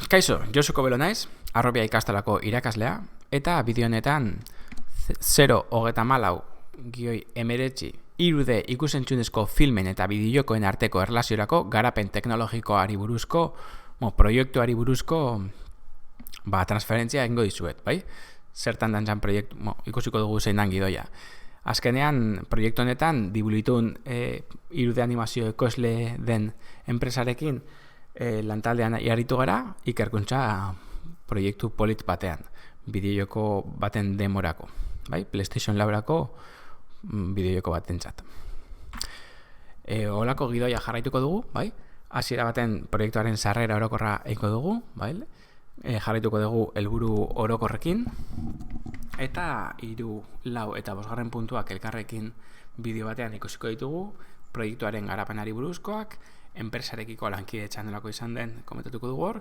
Kaixo, Josuko Belo naiz, Arrobia ikastolako irakaslea, eta bideo honetan 034-19 3D ikusentzunezko filmen eta bideojokoen arteko erlaziorako garapen teknologikoari buruzko, proiektuari buruzko transferentzia egingo dizuet, bai? Zertan dantzan proiektu, ikusiko dugu zein dan gidoia. Azkenean, proiektu honetan, dibulitun 3D animazio ekosle den enpresarekin lantaldean iaritu gara, ikerkuntza proiektu polit batean, bideojoko baten demorako, bai? PlayStation Laurako bideojoko batentzat. Olako gidoia jarraituko dugu, bai? Hasiera baten proiektuaren sarrera orokorra egingo dugu, bai? Jarraituko dugu helburu orokorrekin, eta 3, 4 eta 5 puntuak elkarrekin bideo batean ikusiko ditugu, proiektuaren garapenari buruzkoak, enpresarekiko lankidetzan nolako izan den komentatuko dugu hor,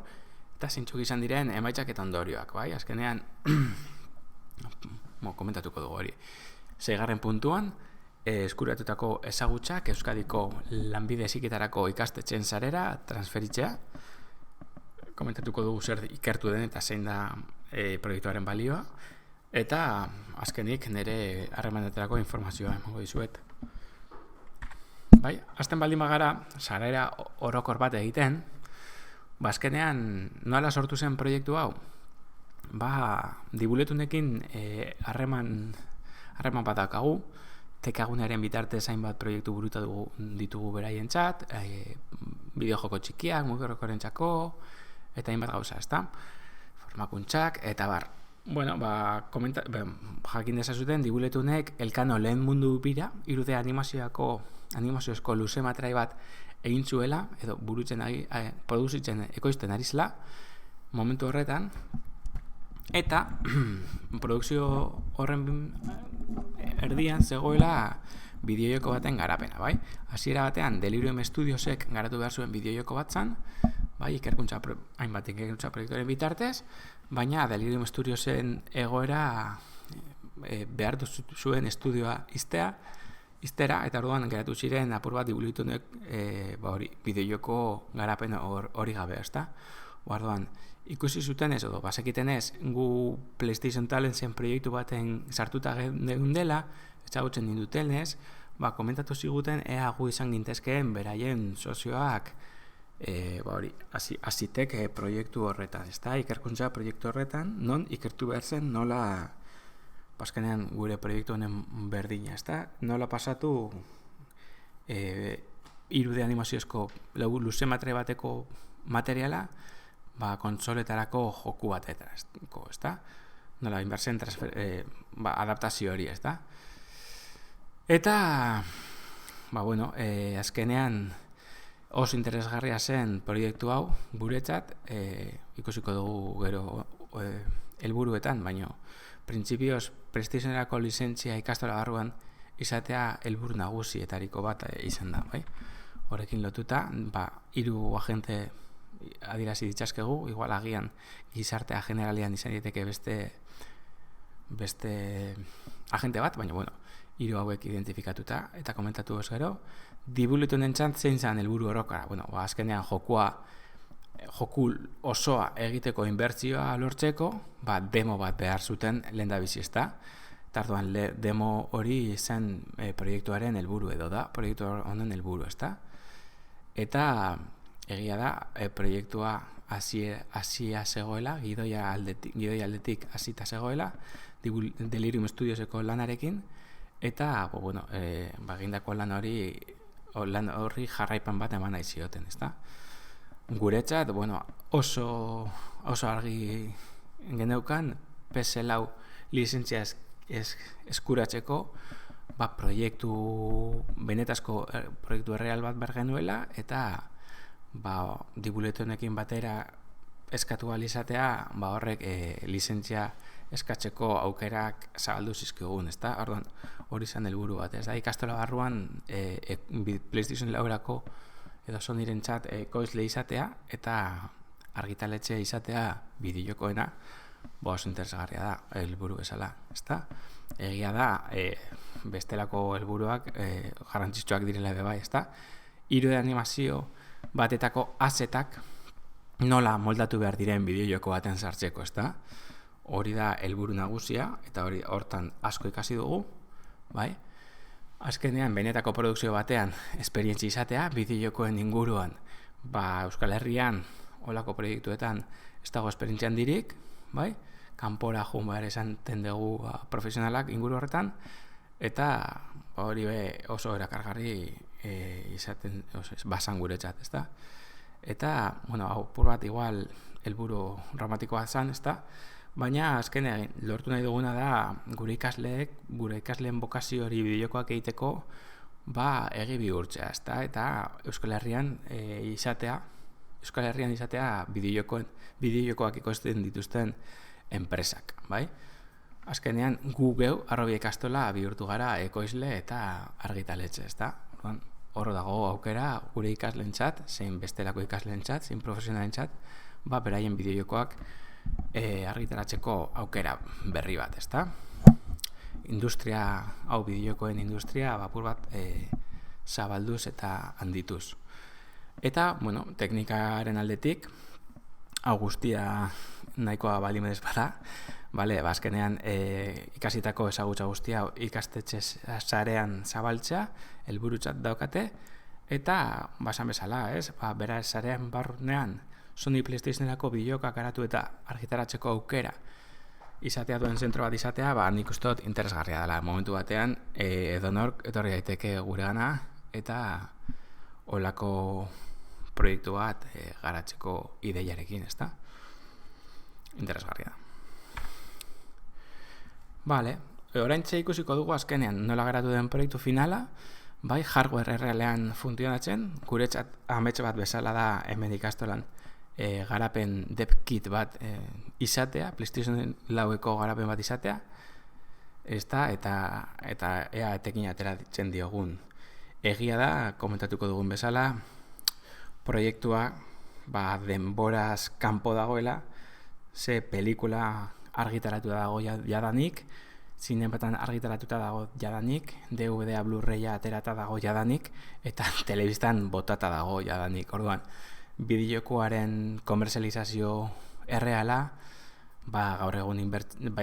eta zeintzuk izan diren emaitzak eta ondorioak, bai? Azkenean komentatuko dugu hori. 6. puntuan, eskuratutako ezagutzak Euskadiko lanbide heziketarako ikastetxeen sarera transferitzea. Komentatuko dugu zer ikertu den eta zein da proiektuaren balioa. Eta azkenik nire harremanetarako informazioa emango dizuet. Bai, hasten baldin bagara, sarrera orokor bat egiten, azkenean nola sortu zen proiektu hau? Dibuletunekin harreman bat daukagu, tekagunaren bitartez hainbat proiektu buruta ditugu beraientzat, bideojoko txikiak, mugikorrekorentzako, eta hainbat gauza, ezta? Formakuntzak, eta bar. Bueno, jakin dezazuten, dibuletunek Elkano lehen mundu bira, 3D animaziozko luze matrai bat egin zuela, edo produzitzen ekoizten ari zela, momentu horretan, eta produkzio horren erdian zegoela bideojoko baten garapena, bai? Hasiera batean, Delirium Studiosek garatu behar zuen bideojoko bat zan, bai, hainbat ikerkuntza proiektuaren bitartez, baina Delirium Studiosen egoera behar zuen estudioa iztera, eta orduan geratu ziren apur bat dibulitunek bideojoko garapen hori gabe, ezta? Orduan, ikusi zuten ez, edo bazekiten ez, gu PlayStation Talentzen proiektu baten sartuta geundela, ezagutzen ninduten ez, komentatu ziguten ea gu izan gintezkeen beraien sozioak azitek proiektu horretan, ezta? Ikerkuntza proiektu horretan, non ikertu behar zen nola azkenean gure proiektu honen berdina, ezta? Nola pasatu 3D animaziozko luze matre bateko materiala kontsoletarako joku batetako, ezta? Nola inbertzen adaptazio hori, ezta? Eta azkenean oso interesgarria zen proiektu hau guretzat, ikusiko dugu gero helburuetan, baino printzipioz PlayStationerako lizentzia ikastola barruan izatea helburu nagusietariko bat izan da, bai? Horrekin lotuta, 3 agente adierazi ditzazkegu, igual agian gizartea generalian izan daiteke beste agente bat, baina 3 hauek identifikatuta eta komentatu ez gero, dibulitunen zein zen helburu orokara. Azkenean joku osoa egiteko inbertsioa lortzeko, demo bat behar zuten lehendabizi, ezta? Tarduan demo hori zen proiektuaren helburu edo da, proiektu honen helburu, ezta? Eta egia da, proiektua hasia zegoela, gidoia aldetik hasita zegoela, Delirium Studioseko lanarekin, eta egindako lan horri jarraipan bat eman nahi zioten, ezta? Guretzat, oso argi geneukan PS4 lizentzia eskuratzeko benetazko proiektu erreal bat behar genuela, eta dibuletunekin batera eskatu alizatea, horrek lizentzia eskatzeko aukerak zabaldu zizkigun, ezta? Orduan, hori zen helburu bat, ez da? Ikastola barruan PlayStation Laurako edo Sonyrentzat ekoizle izatea eta argitaletxe izatea bideojokoena, oso interesgarria da helburu bezala, ezta? Egia da, bestelako helburuak garrantzitsuak direla ere bai, ezta? 3D animazio batetako asetak nola moldatu behar diren bideojoko baten sartzeko, ezta? Hori da helburu nagusia, eta hori hortan asko ikasi dugu, bai? Azkenean, benetako produkzio batean esperientzia izatea, bideojokoen inguruan, Euskal Herrian, olako proiektuetan, ez dago esperientzia handirik, bai? Kanpora joan behar esanten dugu profesionalak inguru horretan, eta hori oso erakargarri izaten, basan guretzat, ezta? Eta, apur bat igual helburu dramatikoa zen, ezta? Baina azkenean lortu nahi duguna da gure ikasleen bokazio hori bideojokoak egiteko egi bihurtzea, ezta? Eta Euskal Herrian izatea bideojokoak ikosten dituzten enpresak, bai? Azkenean gu geu Harrobi ikastola bihurtu gara ekoizle eta argitaletxe, ezta? Hor dago aukera gure ikasleentzat, zein bestelako ikasleentzat, zein profesionalentzat, beraien bideojokoak argitaratzeko aukera berri bat, ezta? Industria, bideojokoen industria, apur bat zabalduz eta handituz. Eta, teknikaren aldetik, hau guztia nahikoa balimedez bada, azkenean ikasitako ezagutza guztia ikastetxe sarean zabaltzea, helburutzat daukate, eta basan bezala, bera sarean barrunean Sony PlayStationerako bideojokoak garatu eta argitaratzeko aukera izatea duen zentro bat izatea, nik uste dut interesgarria dela. Momentu batean, edonork etorri daiteke guregana eta olako proiektu bat garatzeko ideiarekin, ezta? Interesgarria da. Oraintxe ikusiko dugu azkenean nola garatu den proiektu finala, hardware errealean funtzionatzen, guretzat amets bat bezala da hemen ikastolan garapen dev kit bat izatea, PlayStation 4eko garapen bat izatea, eta ea etekin ateratzen diogun. Egia da, komentatuko dugun bezala, proiektua denboraz kanpo dagoela, ze pelikula argitaratu dago jadanik, zinematan argitaratuta dago jadanik, DVD-a Blu-raya aterata dago jadanik, eta telebistan botata dago jadanik. Orduan, bideojokoaren komerzializazio erreala, gaur egun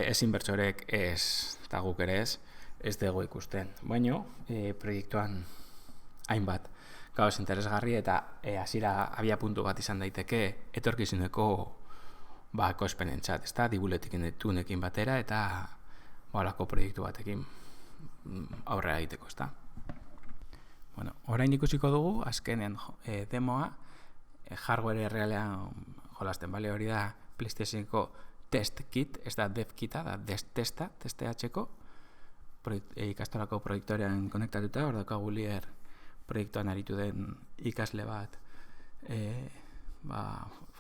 ez inbertsorek eta guk ere ez dugu ikusten. Baina, proiektuan hainbat gauz interesgarri eta hasiera abiapuntu bat izan daiteke etorkizuneko ekoizpenentzat, ezta? Dibuletik tunekin batera eta holako proiektu batekin aurrera egiteko, ezta? Orain ikusiko dugu azkenen demoa hardware errealean jolasten, hori da PlayStationeko test kit, ez da dev kita, da testeatzeko ikastolako proiektorean konektatuta, hor daukagu Lier proiektuan aritu den ikasle bat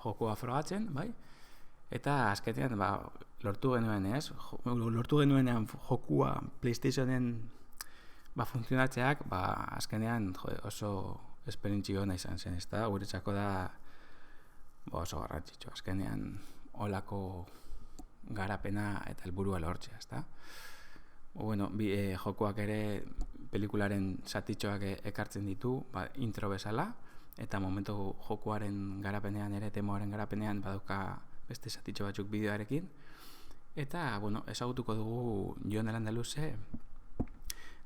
jokua frogatzen, eta azkenean lortu genuenean jokua PlayStationen funtzionatzeak, azkenean oso esperientzia ona izan zen, ezta? Guretzako da oso garrantzitsua, azkenean olako garapena eta helburua lortzea, ezta? Jokoak ere pelikularen zatitxoak ekartzen ditu, intro bezala, eta momentu jokuaren garapenean ere, temoaren garapenean badauka beste zatitxo batzuk bideoarekin, eta, ezagutuko dugu Jon Elandaluze,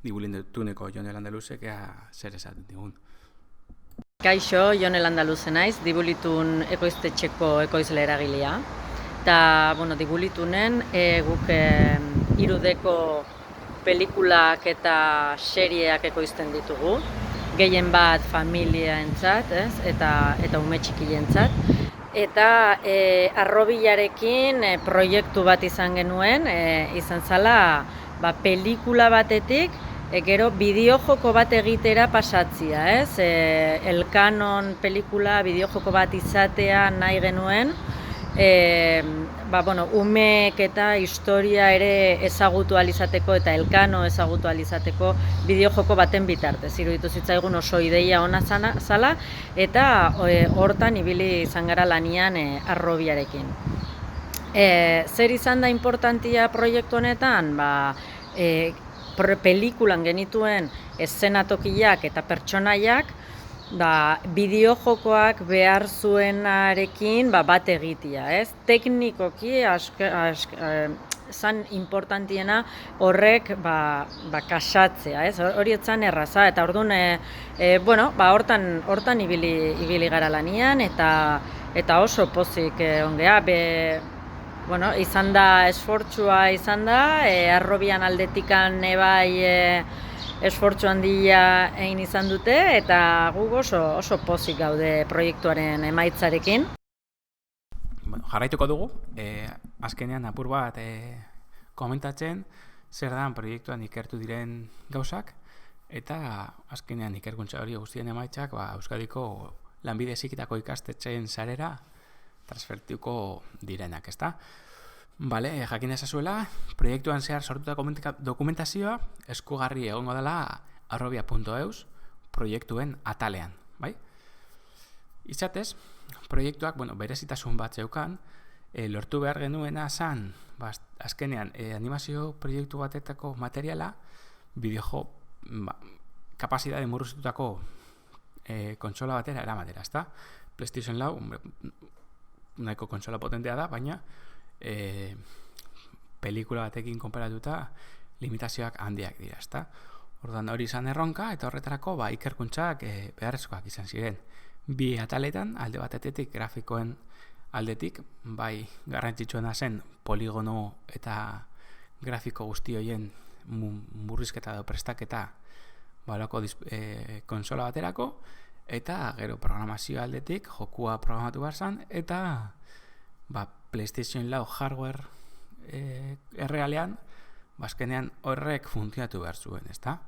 Dibulintuneko Jon Elandaluze, zer esaten digun. Kaixo, Jon Elandaluze naiz, Dibulitun ekoiztetxeko ekoizle eragilea. Eta, Dibulitunen guk 3D pelikulak eta serieak ekoizten ditugu. Gehien bat familiaentzat, eta ume txikientzat. Eta Harrobiarekin proiektu bat izan genuen, izan zala pelikula batetik, gero bideojoko bat egitera pasatzia, Elkanon pelikula bideojoko bat izatea nahi genuen, umeek eta historia ere ezagutu alizateko eta Elkano ezagutu alizateko bideojoko baten bitartez. Iruditu zitzaigun oso ideia ona zala, eta hortan ibili izan gara lanian Harrobiarekin. Zer izan da importantia proiektu honetan? Pelikulan genituen eszenatokiak eta pertsonaiak bideojokoak behar zuenarekin bat egitea, ez? Teknikoki zan importantiena horrek kasatzea, ez? Hori etzan erraza, eta orduan, hortan ibili gara lanian, eta oso pozik ongea, izan da, esfortzua izan da, Arrobian aldetikan bai esfortzu handia egin izan dute, eta guk oso pozik gaude proiektuaren emaitzarekin. Jarraituko dugu, azkenean apur bat komentatzen zer dan proiektuan ikertu diren gauzak, eta azkenean ikerkuntza hori guztien emaitzak Euskadiko lanbide heziketako ikastetxeen sarera transfertuko direnak, ezta? Bale, jakin ezazuela, proiektuan zehar sortutako dokumentazioa eskugarri egongo dela arrobia.eus proiektuen atalean, bai? Izatez, proiektuak, berezitasun bat zeukan, lortu behar genuena zan, azkenean, animazio proiektu batetako materiala, kapazitate murriztutako kontsola batera eramatera, ezta? PlayStation 4, nahiko kontsola potentea da, baina pelikula batekin konparatuta limitazioak handiak dira, ezta? Orduan hori izan erronka, eta horretarako ikerkuntzak beharrezkoak izan ziren. Bi ataletan, alde batetik grafikoen aldetik, bai garrantzitsuena zen poligono eta grafiko guzti horien murrizketa edo prestaketa balako konsola baterako, eta gero programazio aldetik jokua programatu behar zen, eta PlayStation 4 hardware errealean azkenean horrek funtzionatu behar zuen, ezta?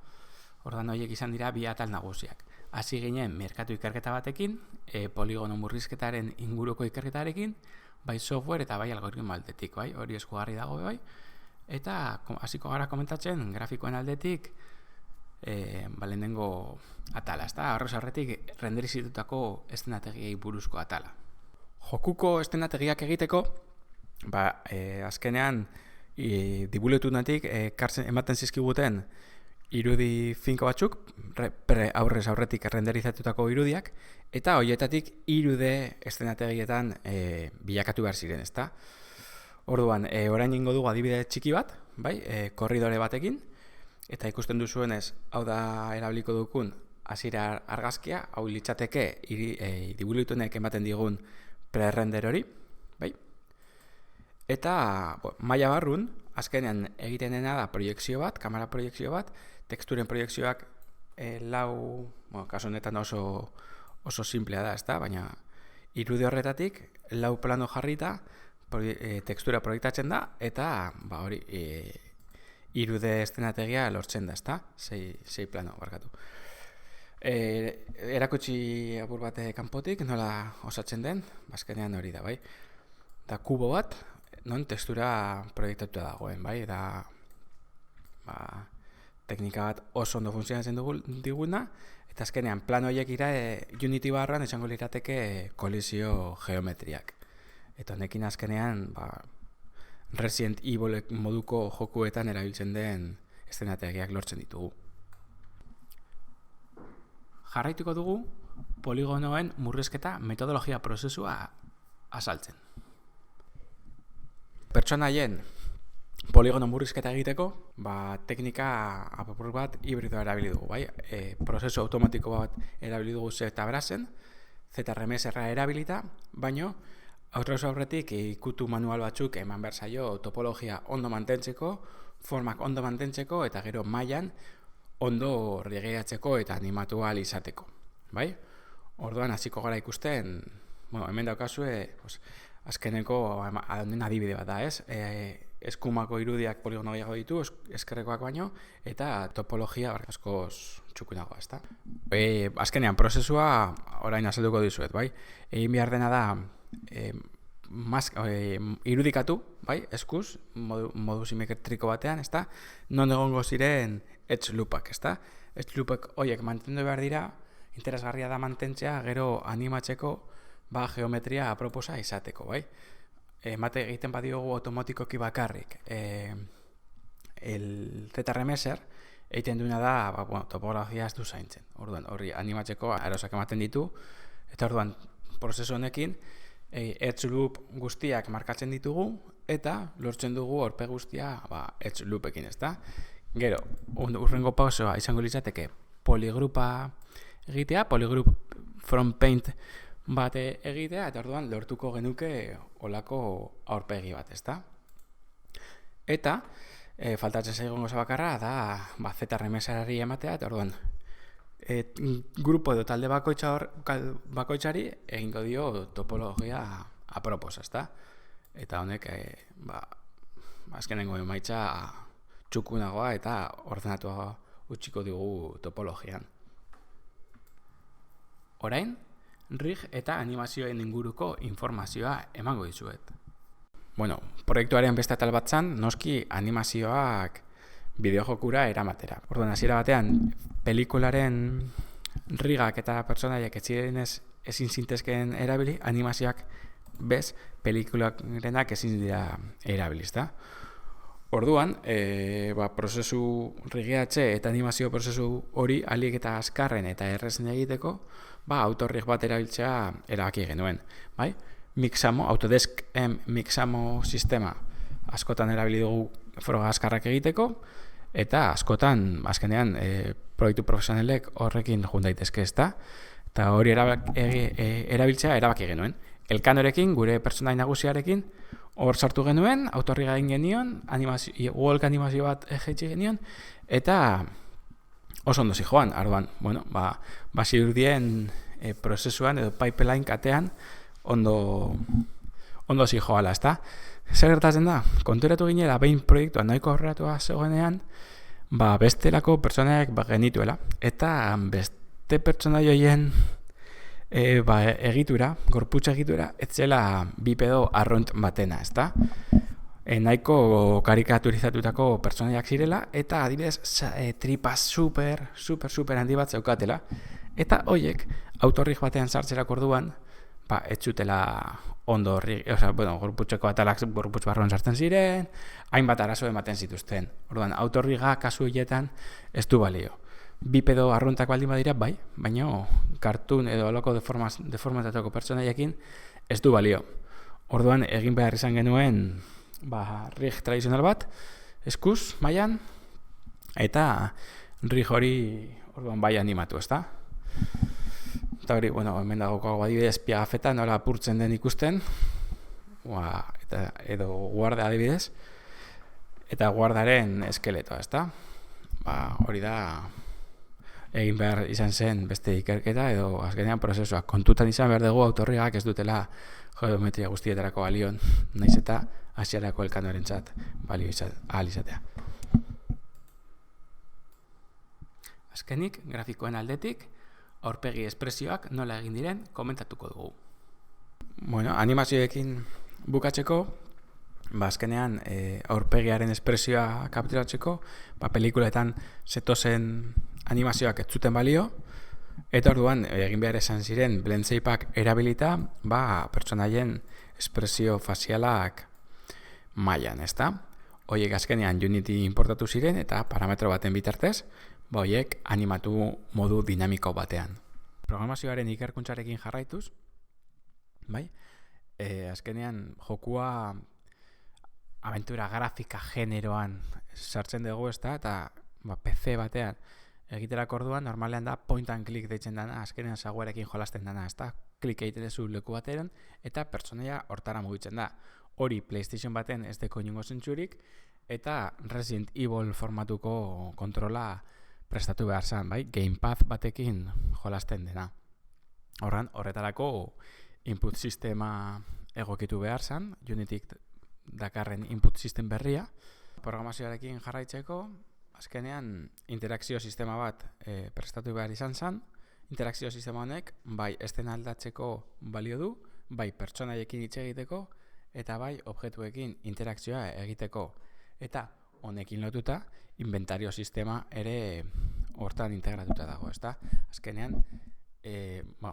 Ordan horiek izan dira bi atal nagusiak. Hasi ginen merkatu ikerketa batekin, poligono murrizketaren inguruko ikerketarekin, bai software eta bai algoritmo aldetik, bai? Hori eskugarri dago, bai? Eta hasiko gara komentatzen grafikoen aldetik lehenengo atala, ezta? Horrez horretik renderizitutako eszenategiei buruzko atala. Jokuko eszenategiak egiteko, azkenean dibuletunatik ematen zizkiguten irudi finko batzuk, aurrez aurretik renderizatutako irudiak, eta horietatik 3D eszenategietan bilakatu behar ziren, ezta? Orduan, orain ingo dugu adibide txiki bat, korridore batekin, eta ikusten duzuenez, hau da erabiliko dukun hasiera argazkia, hau litzateke dibuletunek ematen digun pre-render hori, eta maila barrun, azkenean egiten dena da proiekzio bat, kamera proiekzio bat, teksturen proiekzioak kasu honetan oso simplea da, ezta? Baina irudi horretatik 4 plano jarrita tekstura proiektatzen da, eta hori 3D eszenategia lortzen da, ezta? 6 plano, barkatu. Erakutsi apur bat kanpotik, nola osatzen den, azkenean hori da, bai? Da kubo bat, non tekstura proiektatuta dagoen, bai? Da teknika bat oso ondo funtzionatzen diguna, eta azkenean plano horiek Unity barruan esango lirateke kolisio geometriak. Eta honekin azkenean Resident Evil moduko jokuetan erabiltzen den eszenategiak lortzen ditugu. Jarraituko dugu poligonoen murrizketa metodologia prozesua azaltzen. Pertsonaien poligono murrizketa egiteko, teknika apur bat hibridoa erabili dugu, bai? Prozesu automatiko bat erabili dugu ZBrusen, ZRMS-a erabilita, baino aurrez aurretik ikutu manual batzuk eman behar zaio topologia ondo mantentzeko, formak ondo mantentzeko, eta gero mailan ondo regeatzeko eta animatu ahal izateko, bai? Orduan hasiko gara ikusten, hemen daukazue, azkeneko adibide bat da, ez? Eskumako irudiak poligono gehiago ditu, eskerrekoak baino, eta topologia askoz txukunagoa, ezta? Azkenean, prozesua orain azalduko dizuet, bai? Egin behar dena da irudikatu, bai? Eskuz, modu simetriko batean, ezta? Non egongo ziren edge loopak, ezta? Edge loopak horiek mantendu behar dira, interesgarria da mantentzea, gero animatzeko geometria aproposa izateko, bai? Emate egiten badiogu automatikoki bakarrik el ZRMS-er, egiten duena da, topografia ez du zaintzen. Orduan, horri animatzeko arosak ematen ditu, eta orduan, prozesu honekin, edge loop guztiak markatzen ditugu, eta lortzen dugu aurpegi guztia edge loopekin, ezta? Gero, urrengo pausoa izango litzateke poligrupa egitea, poligroup from paint bat egitea, eta orduan lortuko genuke olako aurpegi bat, ezta? Eta, faltatzen zaigun gauza bakarra da ZRMS-ari ematea, eta orduan grupo edo talde bakoitzari egingo dio topologia aproposa, ezta? Eta honek azkenengo emaitza txukunagoa eta ordenatua utziko dugu topologian. Orain, rig eta animazioen inguruko informazioa emango dizuet. Bueno, proiektuaren beste atal bat zan, noski animazioak bideojokura eramatera. Orduan, hasiera batean, pelikularen rigak eta pertsonaiak ez zirenez ezin zintezkeen erabili, animazioak bez pelikularenak ezin dira erabilizta. Orduan, prozesu rigeatze eta animazio prozesu hori ahalik eta azkarren eta errezen egiteko, autorrig bat erabiltzea erabaki genuen. Bai? Mixamo, Autodesk Mixamo sistema askotan erabili dugu froga azkarrak egiteko, eta askotan, azkenean, proiektu profesionalek horrekin jun daitezke, ezta? Eta hori erabiltzea erabaki genuen. Elkanorekin, gure pertsonai nagusiarekin, hor sartu genuen, autorriga egin genion, walk animazio bat jaitsi genion, eta oso ondo zijoan, arduan, zirudien prozesuan edo pipeline katean ondo zijoala, ezta? Zer gertatzen da? Konturatu ginela, behin proiektua nahiko aurreratua zegoenean, bestelako pertsonaiak genituela, eta beste pertsonai horien egitura, gorputza egitura, etzela bipedo arrunt batena, ezta? Nahiko karikaturizatutako pertsonaiak zirela, eta adibidez tripa super handi bat zeukatela, eta hoiek autorrig batean sartzerako orduan, ez zutela ondo gorputzeko atalak gorputz barruan sartzen ziren, hainbat arazo ematen zituzten. Orduan, autorriga kasu hietan ez du balio. Bipedo arruntak baldin badira, bai, baina kartun edo aloko deformatatuko pertsonaiekin ez du balio. Orduan, egin behar izan genuen rig tradizional bat, eskuz, mailan, eta rig hori orduan bai animatu, ezta? Eta hori, hemen dagokoago adibidez piagafeta nola apurtzen den ikusten, edo guarda adibidez, eta guardaren eskeletoa, ezta? Hori da egin behar izan zen beste ikerketa edo azkenean prozesuak. Kontutan izan behar dugu autorrigak ez dutela geometria guztietarako balion, naiz eta hasierako elkanorentzat balio ahal izatea. Azkenik, grafikoen aldetik, aurpegi espresioak nola egin diren komentatuko dugu. Animazioekin bukatzeko, azkenean aurpegiaren espresioa kapturatzeko, pelikuletan zetozen animazioak ez zuten balio, eta orduan egin behar esan ziren blend shapeak erabilita, pertsonaien espresio fazialak mailan, ezta? Horiek azkenean Unity importatu ziren eta parametro baten bitartez, horiek animatu modu dinamiko batean. Programazioaren ikerkuntzarekin jarraituz, azkenean jokua abentura grafika generoan sartzen dugu, ezta? Eta PC batean egiterako orduan normalean da point and click deitzen dana, azkenean saguarekin jolasten dana, ezta? Klik egiten duzu leku batean eta pertsonaia hortara mugitzen da. Hori PlayStation baten ez deko inongo zentzurik, eta Resident Evil formatuko kontrola prestatu behar zen, gamepad batekin jolasten dena. Horretarako input sistema egokitu behar zen, Unityk dakarren input system berria. Programazioarekin jarraitzeko, azkenean interakzio sistema bat prestatu behar izan zen. Interakzio sistema honek, estena aldatzeko balio du, pertsonaiekin hitz egiteko, eta objektuekin interakzioa egiteko. Eta honekin lotuta, inventario sistema ere hortan integratuta dago, ezta? Azkenean,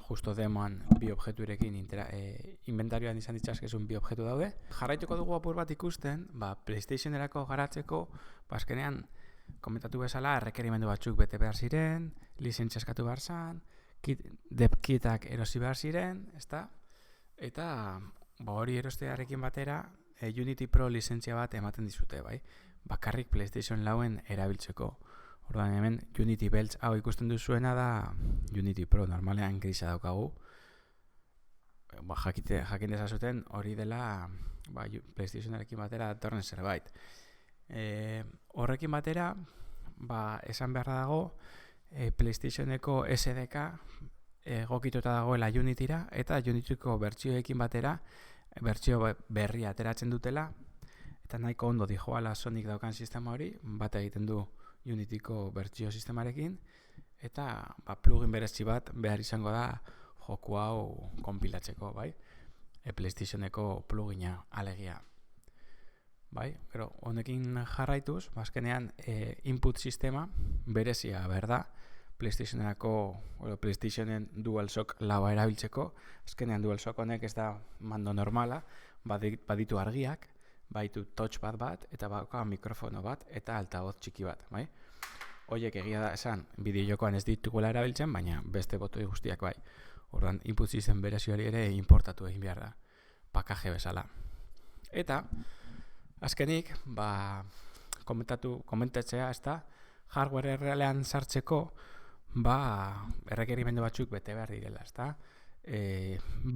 justo demoan bi objekturekin inventarioan izan ditzazkezun bi objektu daude. Jarraituko dugu apur bat ikusten, PlayStationerako garatzeko, azkenean komentatu bezala, errekerimendu batzuk bete behar ziren, lizentzia eskatu behar zan, depkitak erosi behar ziren, ezta? Eta hori erostearekin batera, Unity Pro lizentzia bat ematen dizute, bai? Bakarrik PlayStation 4en erabiltzeko. Orduan hemen Unity Belts hau ikusten duzuena da Unity Pro, normalean grisa daukagu. Jakin dezazuten hori dela PlayStationarekin batera datorren zerbait. Horrekin batera, esan beharra dago, PlayStationeko SDK egokituta dagoela Unityra, eta Unityko bertsioekin batera, bertsio berria ateratzen dutela, eta nahiko ondo dijoala Sonic daukan sistema hori, bat egiten du Unityko bertsio sistemarekin, eta plugin berezi bat behar izango da joku hau konpilatzeko, bai? PlayStationeko plugina alegia. Bai, gero, honekin jarraituz, azkenean input sistema berezia berda, PlayStationen DualShock 4 erabiltzeko. Azkenean DualShock honek ez da mando normala, baditu argiak, baditu touchpad bat, eta mikrofono bat, eta altavoz txiki bat, bai? Horiek egia da esan, bideojokoan ez ditugula erabiltzen, baina beste botoi guztiak bai. Orduan, input system berezioari ere importatu egin behar da, pakaje bezala. Eta, azkenik, komentatzea, ez da, hardware errealean sartzeko, errekerimendu batzuk bete behar direla, ez da.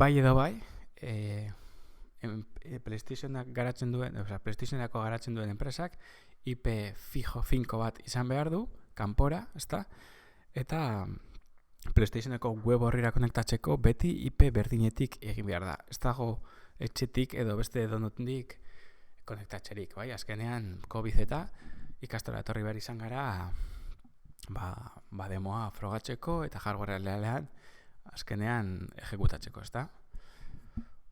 Bai edo bai, PlayStationako garatzen duen enpresak, IP finko bat izan behar du, kanpora, ez da, eta PlayStationeko web horrira konektatzeko beti IP berdinetik egin behar da. Ez dago etxetik edo beste edonotik konektatzerik, bai? Azkenean COVID eta ikastora etorri behar izan gara demoa frogatzeko eta hardware realean azkenean ejekutatzeko, ez da?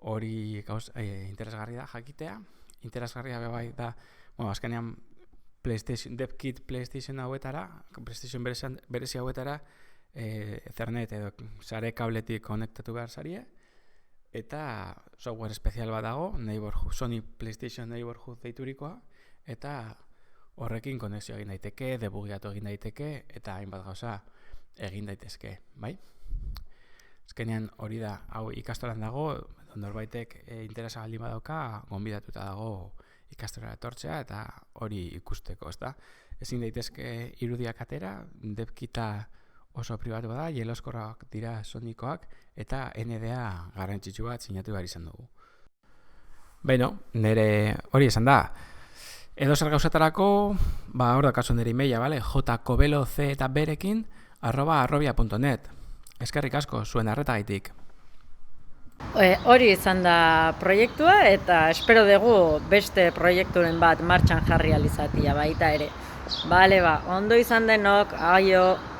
Hori interesgarria da jakitea. Interesgarria bai da, azkenean DevKit PlayStation hauetara, PlayStation berezi hauetara, Ethernet edo sare kabletik konektatu behar zarie, eta software espezial bat dago, Sony PlayStation Neighborhood deiturikoa, eta horrekin konexio egin daiteke, debugiatu egin daiteke, eta hainbat gauza egin daitezke, bai? Azkenean hori da, hau ikastoran dago, norbaitek interesa baldin badauka, gonbidatuta dago ikastorara etortzea, eta hori ikusteko, ezta? Ezin daitezke irudiak atera, DevKita oso pribatu da, jeloskorrak dira Sonicoak, eta NDA garrantzitsu bat sinatu behar izan dugu. Beno, nire hori esan da. Edo zer gauzatarako, hor da kasu nire emaila, bale? jkobelocetaberekin@arrobia.net. Eskerrik asko, zuen arretagaitik. Hori izan da proiektua, eta espero dugu beste proiekturen bat martxan jarri alizatia baita ere. Bale, ondo izan denok, aio!